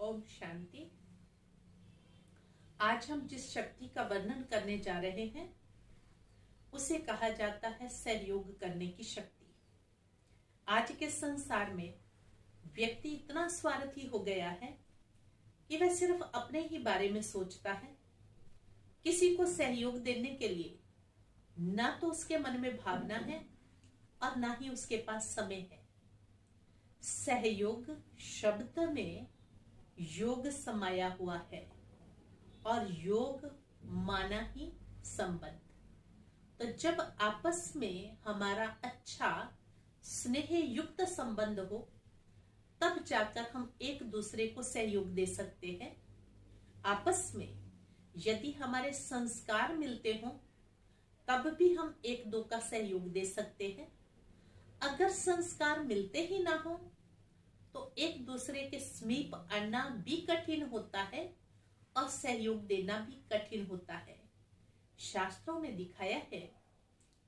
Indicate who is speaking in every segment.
Speaker 1: ओम शांति। आज हम जिस शक्ति का वर्णन करने जा रहे हैं उसे कहा जाता है सहयोग करने की शक्ति। आज के संसार में व्यक्ति इतना स्वार्थी हो गया है कि वह सिर्फ अपने ही बारे में सोचता है। किसी को सहयोग देने के लिए ना तो उसके मन में भावना है और ना ही उसके पास समय है। सहयोग शब्द में योग समाया हुआ है और योग माना ही संबंध। तो जब आपस में हमारा अच्छा स्नेह युक्त संबंध हो तब जाकर हम एक दूसरे को सहयोग दे सकते हैं। आपस में यदि हमारे संस्कार मिलते हों तब भी हम एक दो का सहयोग दे सकते हैं। अगर संस्कार मिलते ही ना हो तो एक दूसरे के समीप आना भी कठिन होता है और सहयोग देना भी कठिन होता है। शास्त्रों में दिखाया है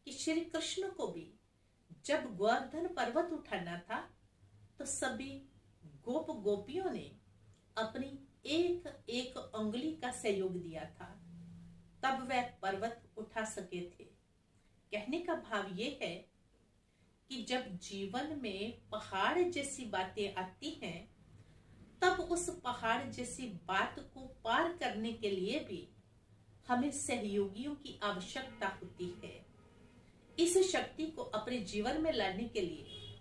Speaker 1: कि श्री कृष्ण को भी जब गोवर्धन पर्वत उठाना था तो सभी गोप गोपियों ने अपनी एक एक उंगली का सहयोग दिया था, तब वह पर्वत उठा सके थे। कहने का भाव ये है कि जब जीवन में पहाड़ जैसी बातें आती हैं तब उस पहाड़ जैसी बात को पार करने के लिए भी हमें सहयोगियों की आवश्यकता होती है। इस शक्ति को अपने जीवन में लाने के लिए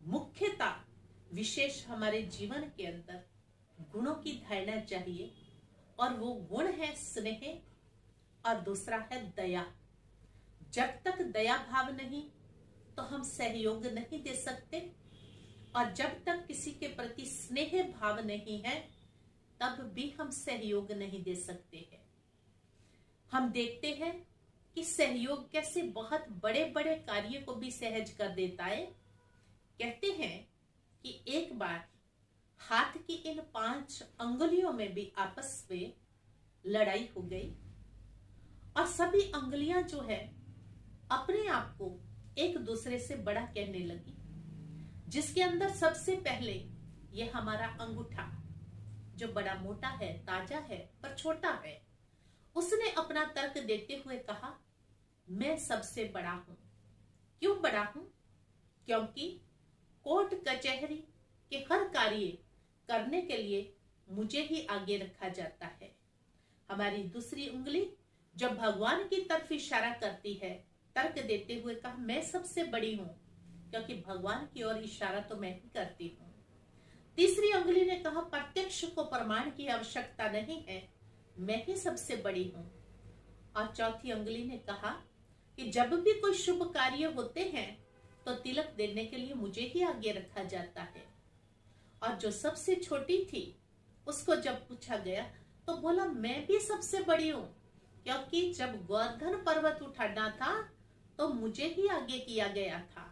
Speaker 1: मुख्यतः विशेष हमारे जीवन के अंदर गुणों की धारणा चाहिए और वो गुण है स्नेह और दूसरा है दया। जब तक दया भाव नहीं तो हम सहयोग नहीं दे सकते और जब तक किसी के प्रति स्नेह भाव नहीं है तब भी हम सहयोग नहीं दे सकते हैं। हम देखते हैं कि सहयोग कैसे बहुत बड़े बड़े कार्य को भी सहज कर देता है। कहते हैं कि एक बार हाथ की इन 5 अंगुलियों में भी आपस में लड़ाई हो गई और सभी अंगुलियां जो है अपने आप को एक दूसरे से बड़ा कहने लगी, जिसके अंदर सबसे पहले ये हमारा अंगूठा जो बड़ा मोटा है, ताजा है पर छोटा है, उसने अपना तर्क देते हुए कहा मैं सबसे बड़ा हूं। क्यों बड़ा हूं? क्योंकि कोर्ट कचहरी के हर कार्य करने के लिए मुझे ही आगे रखा जाता है। हमारी दूसरी उंगली जब भगवान की तरफ इशारा करती है तर्क देते हुए कहा मैं सबसे बड़ी हूं क्योंकि भगवान की ओर इशारा तो मैं ही करती हूं। तीसरी उंगली ने कहा प्रत्यक्ष को प्रमाण की आवश्यकता नहीं है, मैं ही सबसे बड़ी हूं। और चौथी उंगली ने कहा कि जब भी कोई शुभ कार्य होते हैं तो तिलक देने के लिए मुझे ही आगे रखा जाता है। और जो सबसे छोटी थी उसको जब पूछा गया तो बोला मैं भी सबसे बड़ी हूं क्योंकि जब गोवर्धन पर्वत उठाना था तो मुझे ही आगे किया गया था।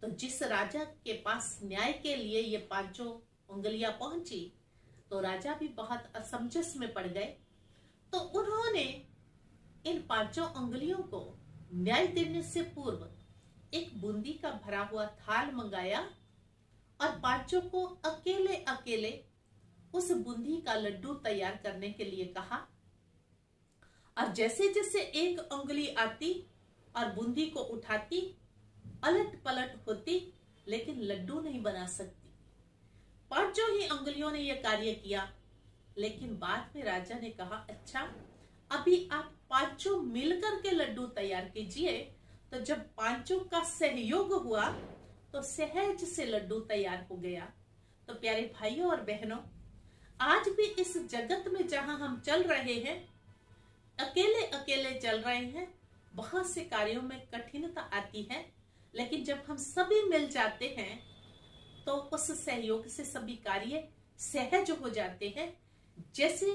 Speaker 1: तो जिस राजा के पास न्याय के लिए ये 5 उंगलियां पहुंची तो राजा भी बहुत असमंजस में पड़ गए। तो उन्होंने इन 5 उंगलियों को न्याय देने से पूर्व एक बूंदी का भरा हुआ थाल मंगाया और 5 को अकेले अकेले उस बूंदी का लड्डू तैयार करने के लिए कहा। और जैसे जैसे एक उंगली आती और बूंदी को उठाती अलट पलट होती लेकिन लड्डू नहीं बना सकती। 5 ही उंगलियों ने यह कार्य किया। लेकिन बाद में राजा ने कहा अच्छा अभी आप 5 मिलकर के लड्डू तैयार कीजिए। तो जब 5 का सहयोग हुआ तो सहज से लड्डू तैयार हो गया। तो प्यारे भाइयों और बहनों, आज भी इस जगत में जहां हम चल रहे हैं अकेले अकेले चल रहे हैं, बहुत से कार्यों में कठिनता आती है, लेकिन जब हम सभी मिल जाते हैं तो उस सहयोग से सभी कार्य सहज हो जाते हैं। जैसे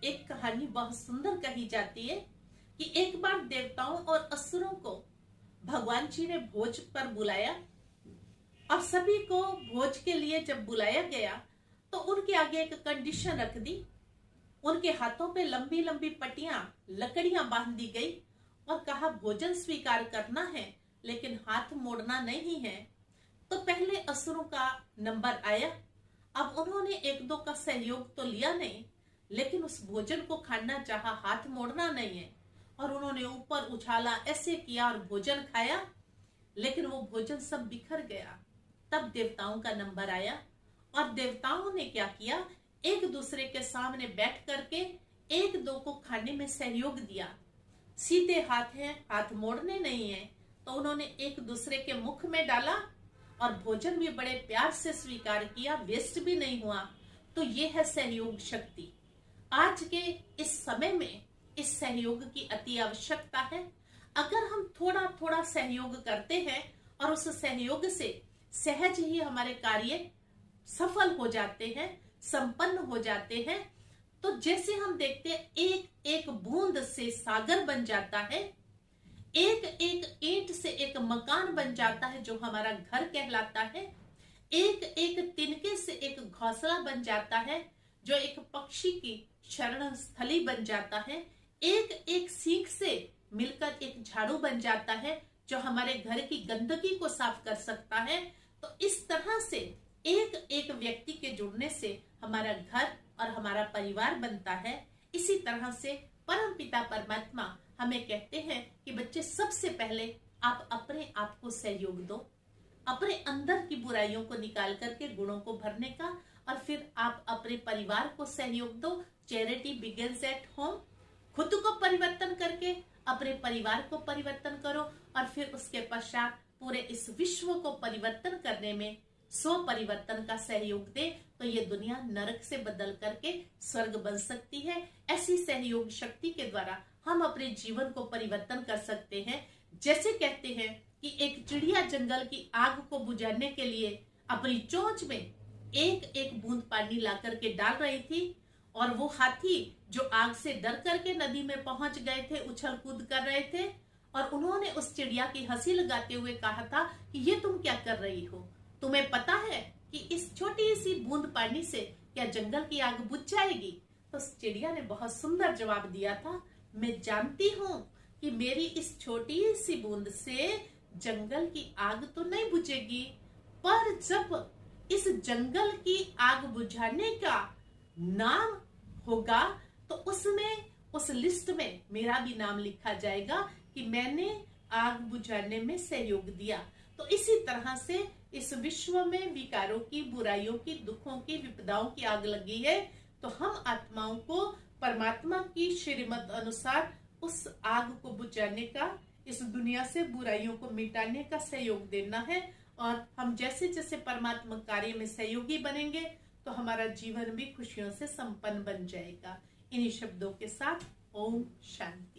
Speaker 1: एक कहानी बहुत सुंदर कही जाती है कि एक बार देवताओं और असुरों को भगवान जी ने भोज पर बुलाया और सभी को भोज के लिए जब बुलाया गया तो उनके आगे एक कंडीशन रख दी। उनके हाथों पे लंबी लंबी पट्टियां लकड़ियां बांध दी गई और कहा भोजन स्वीकार करना है लेकिन हाथ मोड़ना नहीं है। तो पहले असुरों का नंबर आया अब उन्होंने एक दो का सहयोग तो लिया नहीं, लेकिन उस भोजन को खाना चाहा, हाथ मोड़ना नहीं है, और उन्होंने ऊपर उछाला, ऐसे किया और भोजन खाया, लेकिन वो भोजन सब बिखर गया। तब देवताओं का नंबर आया और देवताओं ने क्या किया, एक दूसरे के सामने बैठ करके एक दो को खाने में सहयोग दिया। सीधे हाथ हैं, हाथ मोड़ने नहीं है, तो उन्होंने एक दूसरे के मुख में डाला और भोजन भी बड़े प्यार से स्वीकार किया, वेस्ट भी नहीं हुआ। तो ये है सहयोग शक्ति। आज के इस समय में इस सहयोग की अति आवश्यकता है। अगर हम थोड़ा थोड़ा सहयोग करते हैं और उस सहयोग से सहज ही हमारे कार्य सफल हो जाते हैं, संपन्न हो जाते हैं, तो जैसे हम देखते हैं एक एक बूंद से सागर बन जाता है, एक एक ईंट से एक मकान बन जाता है जो हमारा घर कहलाता है, एक एक तिनके से एक घोंसला बन जाता है जो एक पक्षी की शरण स्थली बन जाता है, एक एक सीख से मिलकर एक झाड़ू बन जाता है जो हमारे घर की गंदगी को साफ कर सकता है। तो इस तरह से एक एक व्यक्ति के जुड़ने से हमारा घर और हमारा परिवार बनता है। इसी तरह से परमपिता परमात्मा हमें कहते हैं कि बच्चे, सबसे पहले आप अपने आप को सहयोग दो, अपने अंदर की बुराइयों को निकाल करके गुणों को भरने का, और फिर आप अपने परिवार को सहयोग दो। Charity begins at home. खुद को परिवर्तन करके अपने परिवार को परिवर्तन करो, और फिर उसके पश्चात पूरे इस विश्व को परिवर्तन करने में स्व परिवर्तन का सहयोग दे, तो ये दुनिया नरक से बदल करके स्वर्ग बन सकती है। ऐसी सहयोग शक्ति के द्वारा हम अपने जीवन को परिवर्तन कर सकते हैं। जैसे कहते हैं कि एक चिड़िया जंगल की आग को बुझाने के लिए अपनी चोंच में एक एक बूंद पानी ला करके डाल रही थी, और वो हाथी जो आग से डर करके नदी में पहुंच गए थे, उछल कूद कर रहे थे, और उन्होंने उस चिड़िया की हंसी लगाते हुए कहा था कि ये तुम क्या कर रही हो, तुम्हें पता है कि इस छोटी सी बूंद पानी से क्या जंगल की आग बुझ जाएगी? तो उस चिड़िया ने बहुत सुंदर जवाब दिया था, मैं जानती हूँ कि मेरी इस छोटी सी बूंद से जंगल की आग तो नहीं बुझेगी, पर जब इस जंगल की आग बुझाने का नाम होगा तो उसमें, उस लिस्ट में मेरा भी नाम लिखा जाएगा कि मैंने आग बुझाने में सहयोग दिया। तो इसी तरह से इस विश्व में विकारों की, बुराइयों की, दुखों की, विपदाओं की आग लगी है, तो हम आत्माओं को परमात्मा की श्रीमत अनुसार उस आग को बुझाने का, इस दुनिया से बुराइयों को मिटाने का सहयोग देना है। और हम जैसे जैसे परमात्मा कार्य में सहयोगी बनेंगे तो हमारा जीवन भी खुशियों से संपन्न बन जाएगा। इन्हीं शब्दों के साथ ओम शांति।